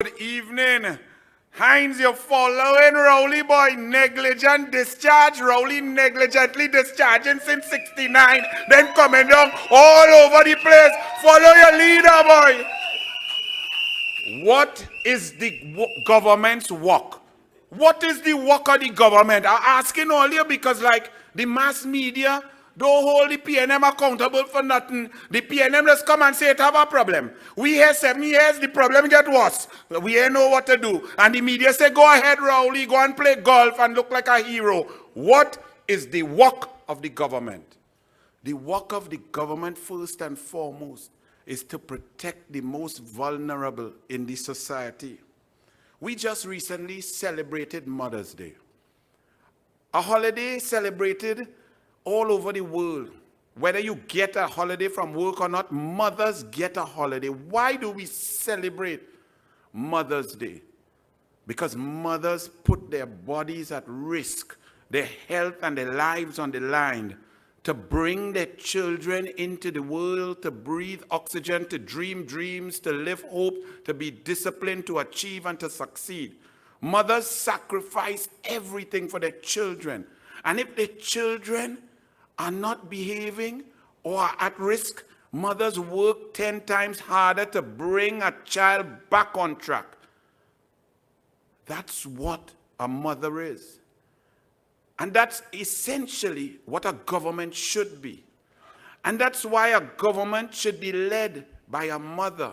Good evening. Hines, you're following Rowley, boy. Negligent discharge. Rowley negligently discharging since 69. Then coming down all over the place. Follow your leader, boy. What is the government's work? What is the work of the government? I'm asking earlier because, like, the mass media don't hold the PNM accountable for nothing. The PNM just come and say it have a problem. We here 7 years, the problem get worse. We ain't know what to do. And the media say, go ahead, Rowley, go and play golf and look like a hero. What is the work of the government? The work of the government, first and foremost, is to protect the most vulnerable in the society. We just recently celebrated Mother's Day. A holiday celebrated all over the world. Whether you get a holiday from work or not, mothers get a holiday. Why do we celebrate Mother's Day? Because mothers put their bodies at risk, their health and their lives on the line to bring their children into the world, to breathe oxygen, to dream dreams, to live hope, to be disciplined, to achieve and to succeed. Mothers sacrifice everything for their children. And if their children are not behaving or are at risk, mothers work 10 times harder to bring a child back on track. That's what a mother is. And that's essentially what a government should be. And that's why a government should be led by a mother.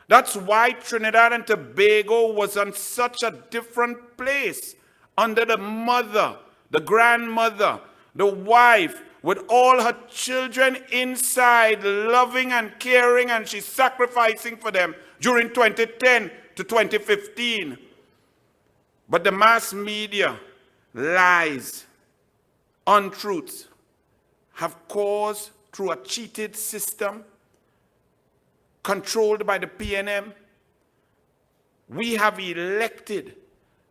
That's why Trinidad and Tobago was on such a different place under the mother, the grandmother, the wife, with all her children inside, loving and caring, and she's sacrificing for them during 2010 to 2015. But the mass media, lies, untruths have caused, through a cheated system controlled by the PNM, we have elected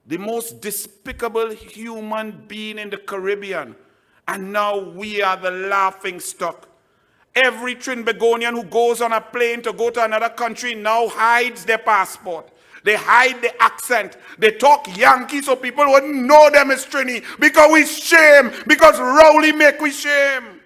the most despicable human being in the Caribbean, and now we are the laughing stock. Every Trinbagonian who goes on a plane to go to another country now hides their passport. They hide the accent. They talk Yankee so people wouldn't know them as Trini. Because we shame. Because Rowley make we shame.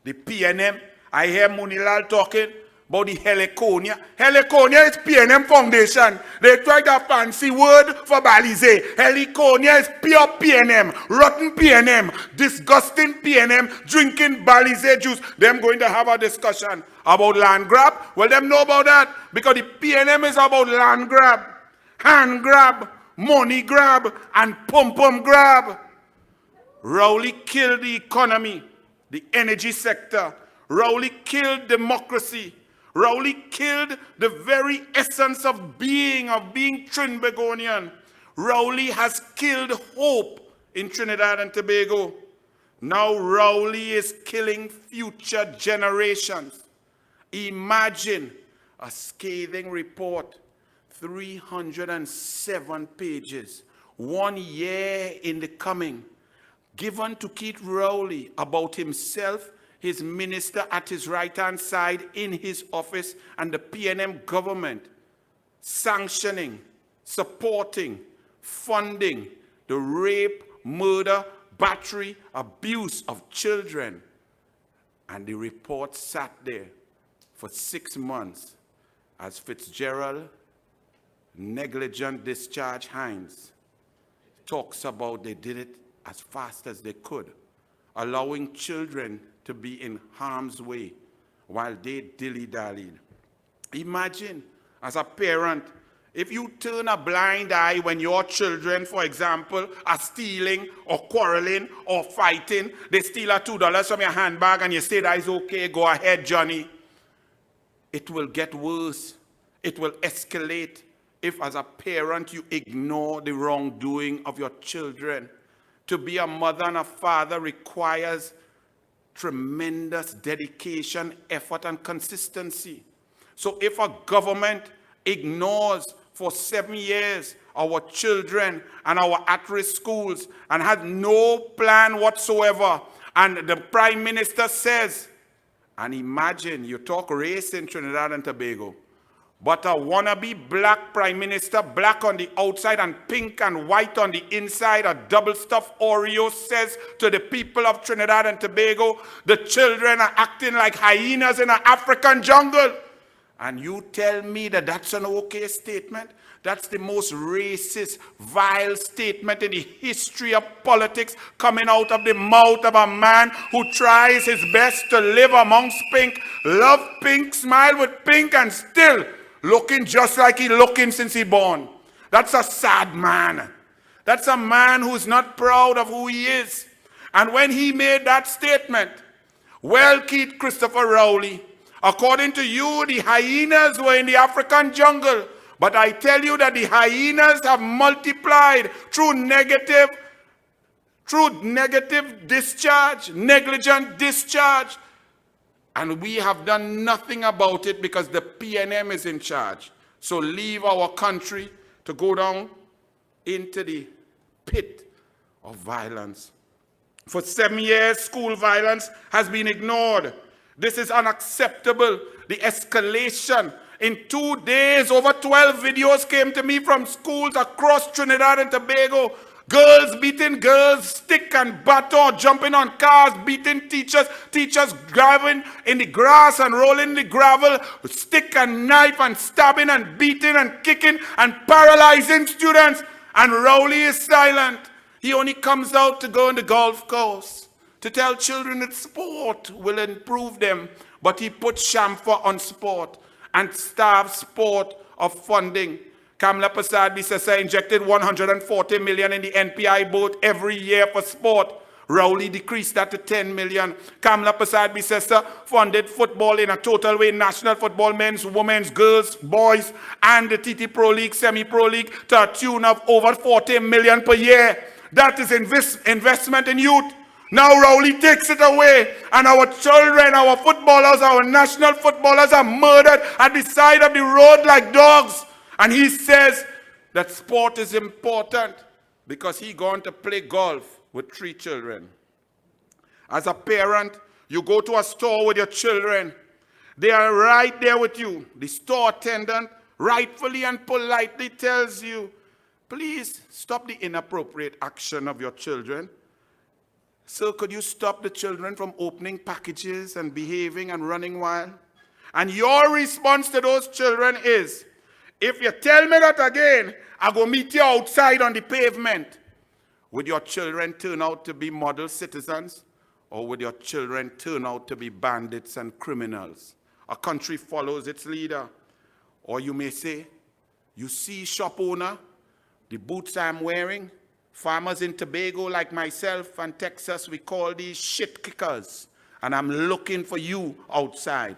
The PNM, I hear Munilal talking about the Heliconia. Heliconia is PNM Foundation. They tried a fancy word for Balize. Heliconia is pure PNM. Rotten PNM. Disgusting PNM. Drinking Balize juice. Them going to have a discussion about land grab. Well, them know about that. Because the PNM is about land grab. Hand grab. Money grab. And pom-pom grab. Rowley killed the economy. The energy sector. Rowley killed democracy. Rowley killed the very essence of being Trinbagonian. Rowley has killed hope in Trinidad and Tobago. Now Rowley is killing future generations. Imagine a scathing report, 307 pages, 1 year in the coming, given to Keith Rowley about himself, his minister at his right-hand side in his office, and the PNM government sanctioning, supporting, funding the rape, murder, battery, abuse of children. And the report sat there for 6 months as Fitzgerald, negligent discharge Hines, talks about they did it as fast as they could, allowing children to be in harm's way while they dilly-dallied. Imagine, as a parent, if you turn a blind eye when your children, for example, are stealing or quarreling or fighting. They steal a $2 from your handbag and you say that is okay, go ahead, Johnny. It will get worse. It will escalate if, as a parent, you ignore the wrongdoing of your children. To be a mother and a father requires tremendous dedication, effort, and consistency. So if a government ignores for 7 years our children and our at-risk schools and has no plan whatsoever, and the Prime Minister says, and imagine, you talk race in Trinidad and Tobago, But a wannabe black prime minister, black on the outside and pink and white on the inside, a double stuffed Oreo, says to the people of Trinidad and Tobago, the children are acting like hyenas in an African jungle. And you tell me that that's an okay statement? That's the most racist, vile statement in the history of politics, coming out of the mouth of a man who tries his best to live amongst pink, love pink, smile with pink, and still looking just like he looking since he born. That's a sad man. That's a man who's not proud of who he is. And when he made that statement, well, Keith Christopher Rowley, according to you, the hyenas were in the African jungle. But I tell you that the hyenas have multiplied through negative discharge, negligent discharge. And we have done nothing about it because the PNM is in charge. So leave our country to go down into the pit of violence. For 7 years, school violence has been ignored. This is unacceptable. The escalation. In 2 days, over 12 videos came to me from schools across Trinidad and Tobago. Girls beating girls, stick and baton, jumping on cars, beating teachers, teachers driving in the grass and rolling the gravel, stick and knife and stabbing and beating and kicking and paralyzing students. And Rowley is silent. He only comes out to go on the golf course to tell children that sport will improve them. But he puts chamfer on sport and starves sport of funding. Kamla Prasad Bisesa injected 140 million in the NPI boat every year for sport. Rowley decreased that to 10 million. Kamla Prasad Bisesa funded football in a total way, national football, men's, women's, girls, boys, and the TT Pro League, Semi-Pro League, to a tune of over 40 million per year. That is investment in youth. Now Rowley takes it away, and our children, our footballers, our national footballers are murdered at the side of the road like dogs. And he says that sport is important because he's going to play golf with 3 children. As a parent, you go to a store with your children. They are right there with you. The store attendant rightfully and politely tells you, please stop the inappropriate action of your children. So could you stop the children from opening packages and behaving and running wild? And your response to those children is, if you tell me that again, I'll go meet you outside on the pavement. Would your children turn out to be model citizens? Or would your children turn out to be bandits and criminals? A country follows its leader. Or you may say, you see, shop owner, the boots I'm wearing, farmers in Tobago like myself and Texas, we call these shit kickers. And I'm looking for you outside.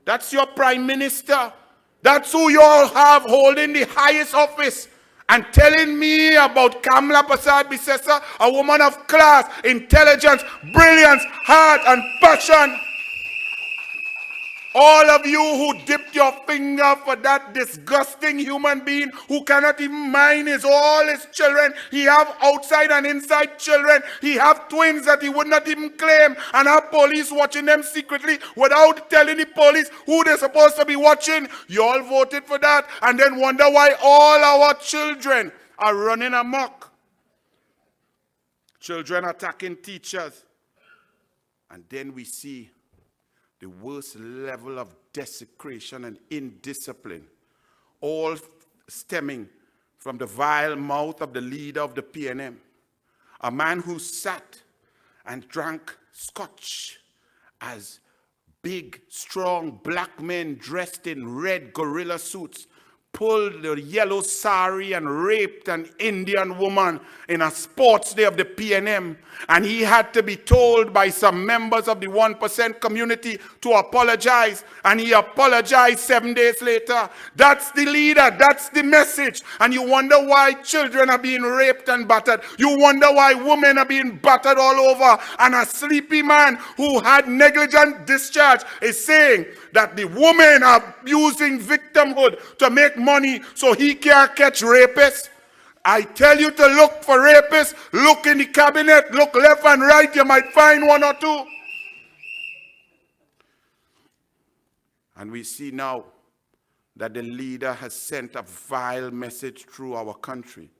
That's your prime minister. That's who you all have holding the highest office. And telling me about Kamla Prasad Bisesa, a woman of class, intelligence, brilliance, heart, and passion. All of you who dipped your finger for that disgusting human being who cannot even mind all his children. He have outside and inside children. He have twins that he would not even claim, and have police watching them secretly without telling the police who they're supposed to be watching. You all voted for that and then wonder why all our children are running amok. Children attacking teachers. And then we see the worst level of desecration and indiscipline, all stemming from the vile mouth of the leader of the PNM, a man who sat and drank scotch as big, strong black men dressed in red gorilla suits pulled the yellow sari and raped an Indian woman in a sports day of the PNM. And he had to be told by some members of the 1% community to apologize. And he apologized 7 days later. That's the leader. That's the message. And you wonder why children are being raped and battered. You wonder why women are being battered all over. And a sleepy man who had negligent discharge is saying that the women are using victimhood to make money so he can't catch rapists. I tell you to look for rapists. Look in the cabinet. Look left and right. You might find one or two. And we see now that the leader has sent a vile message through our country.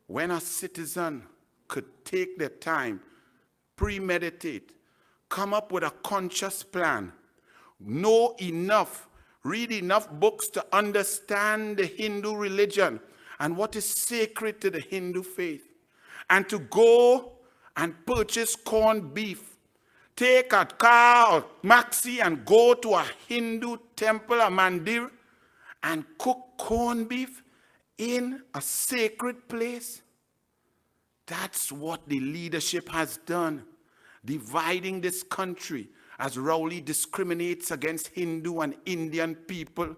When a citizen could take their time, premeditate, come up with a conscious plan, know enough, read enough books to understand the Hindu religion and what is sacred to the Hindu faith, and to go and purchase corned beef, take a car or maxi and go to a Hindu temple, a mandir, and cook corned beef in a sacred place. That's what the leadership has done, dividing this country as Rowley discriminates against Hindu and Indian people,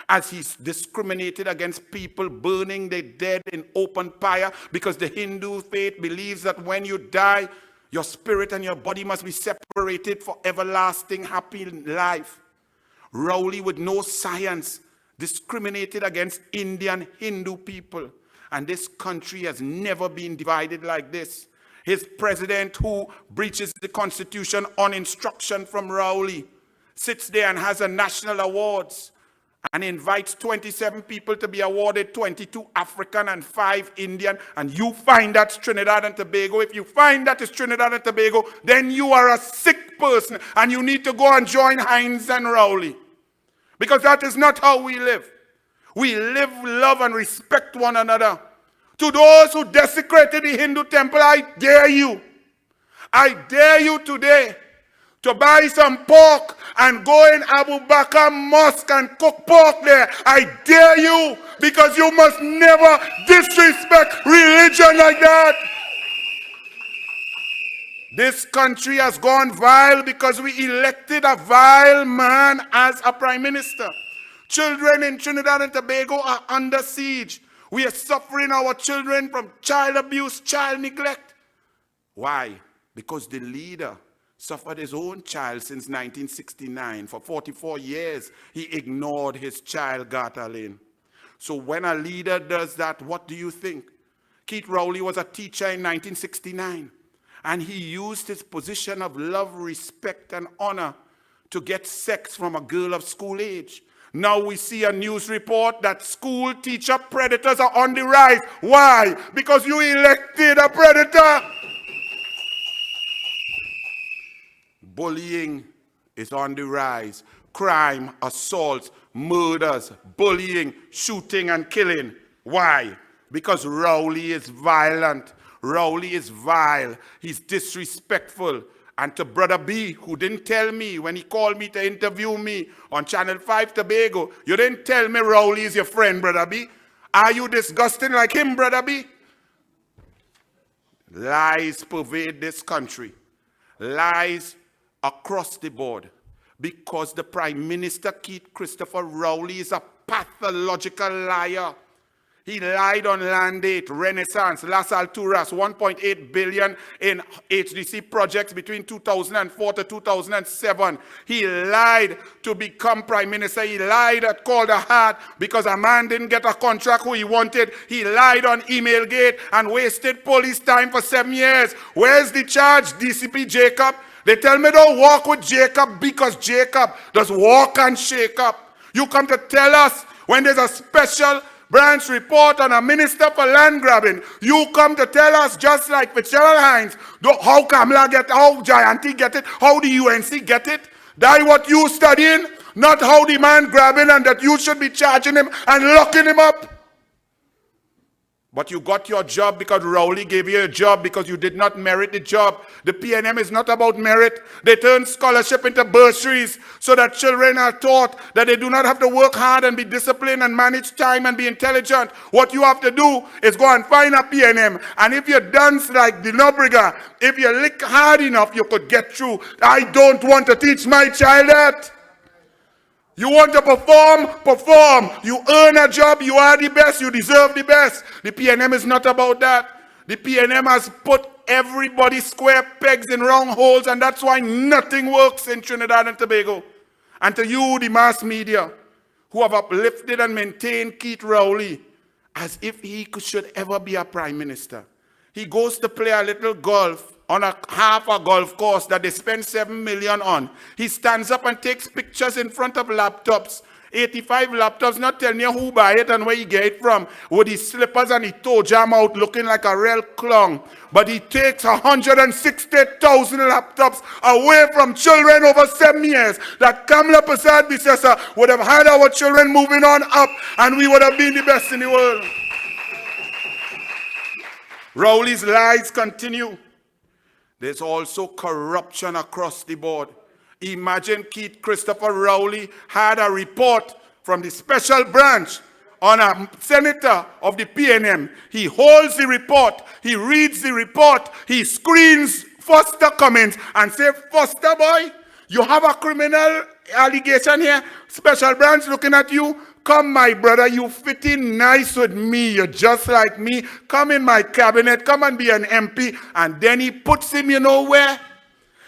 as he's discriminated against people burning their dead in open fire, because the Hindu faith believes that when you die, your spirit and your body must be separated for everlasting happy life. Rowley, with no science, discriminated against Indian Hindu people. And this country has never been divided like this. His president, who breaches the Constitution on instruction from Rowley, sits there and has a national awards and invites 27 people to be awarded, 22 African and 5 Indian, and you find that's Trinidad and Tobago. If you find that is Trinidad and Tobago, then you are a sick person and you need to go and join Hines and Rowley. Because that is not how we live. We live, love, and respect one another. To those who desecrated the Hindu temple, I dare you today to buy some pork and go in Abu Bakr Mosque and cook pork there. I dare you, because you must never disrespect religion like that. This country has gone vile because we elected a vile man as a prime minister. Children in Trinidad and Tobago are under siege. We are suffering our children from child abuse, child neglect. Why? Because the leader suffered his own child since 1969. For 44 years, he ignored his child, Garta Lane. So when a leader does that, what do you think? Keith Rowley was a teacher in 1969, and he used his position of love, respect, and honor to get sex from a girl of school age. Now we see a news report that school teacher predators are on the rise. Why? Because you elected a predator. Bullying is on the rise. Crime, assaults, murders, bullying, shooting, and killing. Why? Because Rowley is violent. Rowley is vile. He's disrespectful. And to Brother B, who didn't tell me when he called me to interview me on Channel 5 Tobago, you didn't tell me Rowley is your friend, Brother B. Are you disgusting like him, Brother B? Lies pervade this country. Lies across the board. Because the Prime Minister, Keith Christopher Rowley, is a pathological liar. He lied on Land 8, Renaissance, Las Alturas, 1.8 billion in HDC projects between 2004 to 2007. He lied to become Prime Minister. He lied at Calder Heart because a man didn't get a contract who he wanted. He lied on Emailgate and wasted police time for 7 years. Where's the charge, DCP Jacob? They tell me don't walk with Jacob because Jacob does walk and shake up. You come to tell us when there's a special branch report on a minister for land grabbing. You come to tell us, just like Fitzgerald Hines, how Kamala get it, how Jayanti get it, how the UNC get it. That what you studying, not how the man grabbing, and that you should be charging him and locking him up. But you got your job because Rowley gave you a job because you did not merit the job. The PNM is not about merit. They turn scholarship into bursaries so that children are taught that they do not have to work hard and be disciplined and manage time and be intelligent. What you have to do is go and find a PNM. And if you dance like the Nobriga, if you lick hard enough, you could get through. I don't want to teach my child that. You want to perform? Perform. You earn a job, you are the best, you deserve the best. The PNM is not about that. The PNM has put everybody square pegs in round holes, and that's why nothing works in Trinidad and Tobago. And to you, the mass media, who have uplifted and maintained Keith Rowley as if he should ever be a prime minister. He goes to play a little golf on half a golf course that they spend $7 million on. He stands up and takes pictures in front of laptops 85 laptops, not telling you who buy it and where you get it from, with his slippers and his toe jam out looking like a real clown. But he takes 160,000 laptops away from children over 7 years that Kamala Prasad Bisesa would have had our children moving on up and we would have been the best in the world. Rowley's lies continue. There's also corruption across the board. Imagine Keith Christopher Rowley had a report from the special branch on a senator of the PNM. He holds the report, he reads the report, he screens Foster Cummins and say, Foster boy, you have a criminal allegation here. Special branch looking at you. Come, my brother, you fit in nice with me. You're just like me. Come in my cabinet. Come and be an MP. And then he puts him, you know where?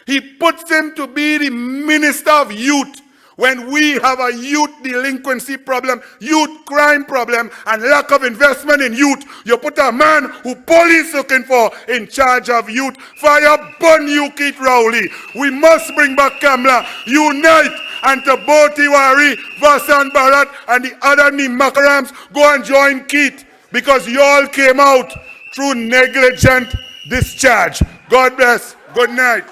He puts him to be the Minister of Youth. When we have a youth delinquency problem, youth crime problem, and lack of investment in youth, you put a man who police looking for in charge of youth. Fire burn you, Keith Rowley. We must bring back Kamala. Unite. And to Tiwari, Vasan Bharat, and the other Nimakarams, go and join Keith, because you all came out through negligent discharge. God bless. Good night.